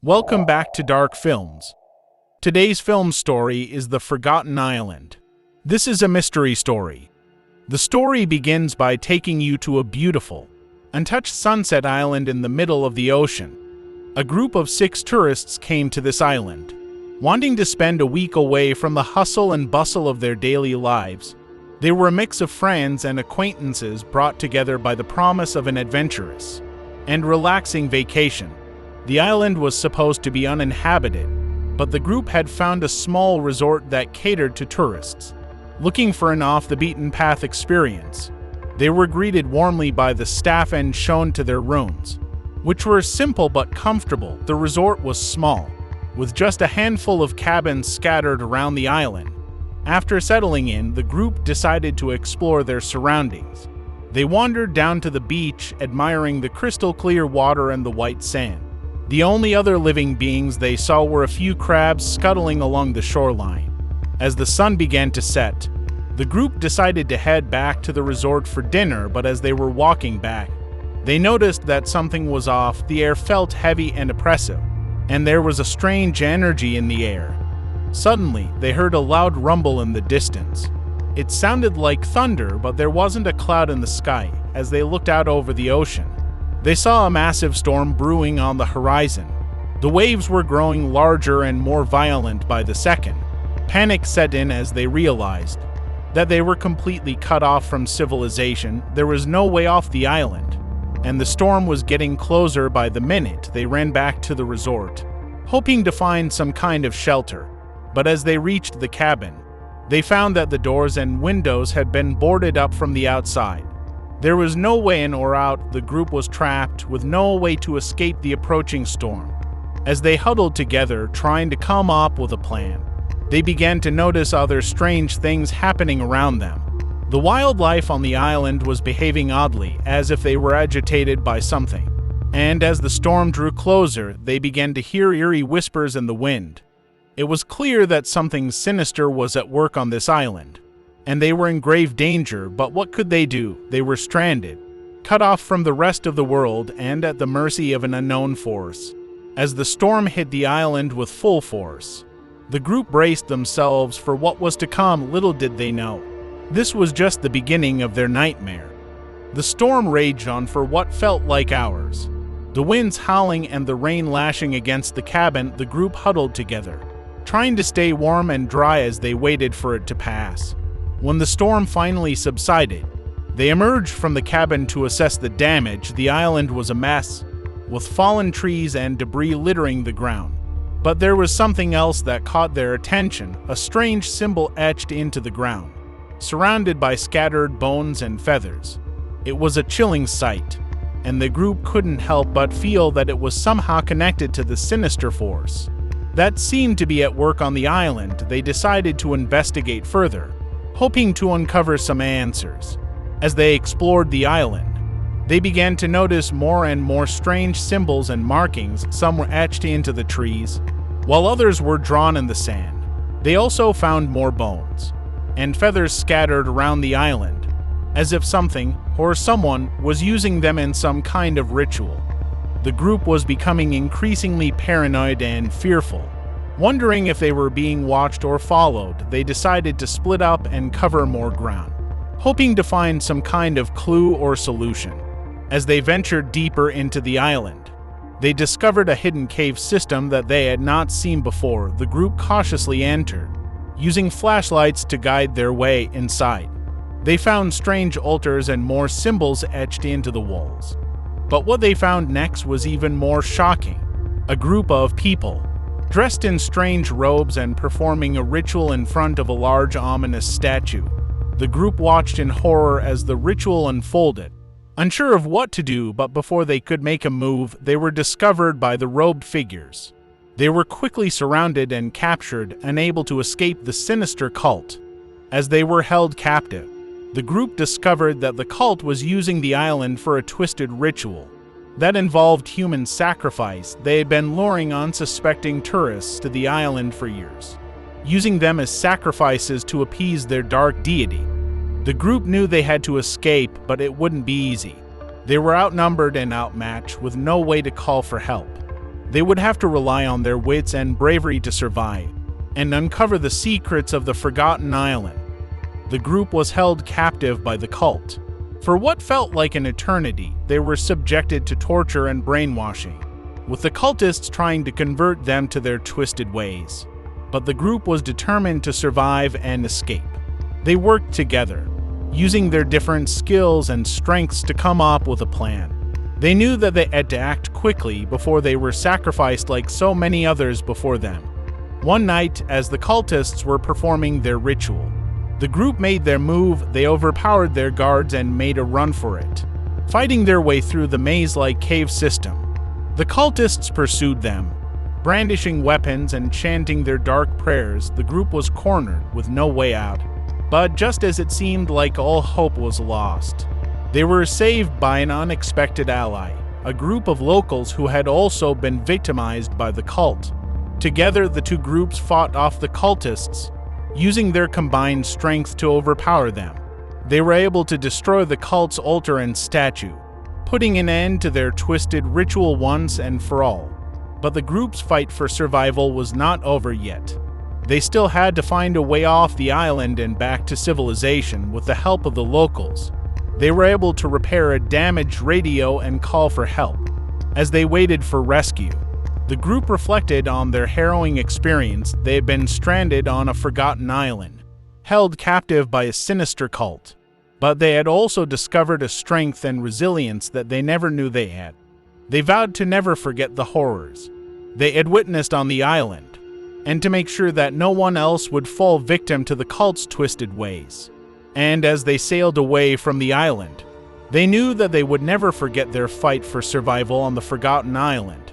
Welcome back to Dark Films. Today's film story is The Forgotten Island. This is a mystery story. The story begins by taking you to a beautiful, untouched sunset island in the middle of the ocean. A group of 6 tourists came to this island, wanting to spend a week away from the hustle and bustle of their daily lives. They were a mix of friends and acquaintances brought together by the promise of an adventurous and relaxing vacation. The island was supposed to be uninhabited, but the group had found a small resort that catered to tourists, looking for an off-the-beaten-path experience. They were greeted warmly by the staff and shown to their rooms, which were simple but comfortable. The resort was small, with just a handful of cabins scattered around the island. After settling in, the group decided to explore their surroundings. They wandered down to the beach, admiring the crystal-clear water and the white sand. The only other living beings they saw were a few crabs scuttling along the shoreline. As the sun began to set, the group decided to head back to the resort for dinner, but as they were walking back, they noticed that something was off. The air felt heavy and oppressive, and there was a strange energy in the air. Suddenly, they heard a loud rumble in the distance. It sounded like thunder, but there wasn't a cloud in the sky. As they looked out over the ocean, they saw a massive storm brewing on the horizon. The waves were growing larger and more violent by the second. Panic set in as they realized that they were completely cut off from civilization. There was no way off the island, and the storm was getting closer by the minute. They ran back to the resort, hoping to find some kind of shelter. But as they reached the cabin, they found that the doors and windows had been boarded up from the outside. There was no way in or out. The group was trapped with no way to escape the approaching storm. As they huddled together, trying to come up with a plan, they began to notice other strange things happening around them. The wildlife on the island was behaving oddly, as if they were agitated by something. And as the storm drew closer, they began to hear eerie whispers in the wind. It was clear that something sinister was at work on this island, and they were in grave danger. But what could they do? They were stranded, cut off from the rest of the world and at the mercy of an unknown force. As the storm hit the island with full force, the group braced themselves for what was to come. Little did they know, this was just the beginning of their nightmare. The storm raged on for what felt like hours, the winds howling and the rain lashing against the cabin. The group huddled together, trying to stay warm and dry as they waited for it to pass. When the storm finally subsided, they emerged from the cabin to assess the damage. The island was a mess, with fallen trees and debris littering the ground. But there was something else that caught their attention, a strange symbol etched into the ground, surrounded by scattered bones and feathers. It was a chilling sight, and the group couldn't help but feel that it was somehow connected to the sinister force that seemed to be at work on the island. They decided to investigate further, hoping to uncover some answers. As they explored the island, they began to notice more and more strange symbols and markings. Some were etched into the trees, while others were drawn in the sand. They also found more bones and feathers scattered around the island, as if something or someone was using them in some kind of ritual. The group was becoming increasingly paranoid and fearful. Wondering if they were being watched or followed, they decided to split up and cover more ground, hoping to find some kind of clue or solution. As they ventured deeper into the island, they discovered a hidden cave system that they had not seen before. The group cautiously entered, using flashlights to guide their way inside. They found strange altars and more symbols etched into the walls. But what they found next was even more shocking. A group of people, dressed in strange robes and performing a ritual in front of a large ominous statue. The group watched in horror as the ritual unfolded, unsure of what to do. But before they could make a move, they were discovered by the robed figures. They were quickly surrounded and captured, unable to escape the sinister cult. As they were held captive, the group discovered that the cult was using the island for a twisted ritual that involved human sacrifice. They had been luring unsuspecting tourists to the island for years, using them as sacrifices to appease their dark deity. The group knew they had to escape, but it wouldn't be easy. They were outnumbered and outmatched, with no way to call for help. They would have to rely on their wits and bravery to survive and uncover the secrets of the Forgotten Island. The group was held captive by the cult. For what felt like an eternity, they were subjected to torture and brainwashing, with the cultists trying to convert them to their twisted ways. But the group was determined to survive and escape. They worked together, using their different skills and strengths to come up with a plan. They knew that they had to act quickly before they were sacrificed like so many others before them. One night, as the cultists were performing their ritual, the group made their move. They overpowered their guards and made a run for it, fighting their way through the maze-like cave system. The cultists pursued them, brandishing weapons and chanting their dark prayers. The group was cornered with no way out. But just as it seemed like all hope was lost, they were saved by an unexpected ally, a group of locals who had also been victimized by the cult. Together, the two groups fought off the cultists, using their combined strength to overpower them. They were able to destroy the cult's altar and statue, putting an end to their twisted ritual once and for all. But the group's fight for survival was not over yet. They still had to find a way off the island and back to civilization with the help of the locals. They were able to repair a damaged radio and call for help. As they waited for rescue, the group reflected on their harrowing experience. They had been stranded on a forgotten island, held captive by a sinister cult. But they had also discovered a strength and resilience that they never knew they had. They vowed to never forget the horrors they had witnessed on the island, and to make sure that no one else would fall victim to the cult's twisted ways. And as they sailed away from the island, they knew that they would never forget their fight for survival on the Forgotten Island.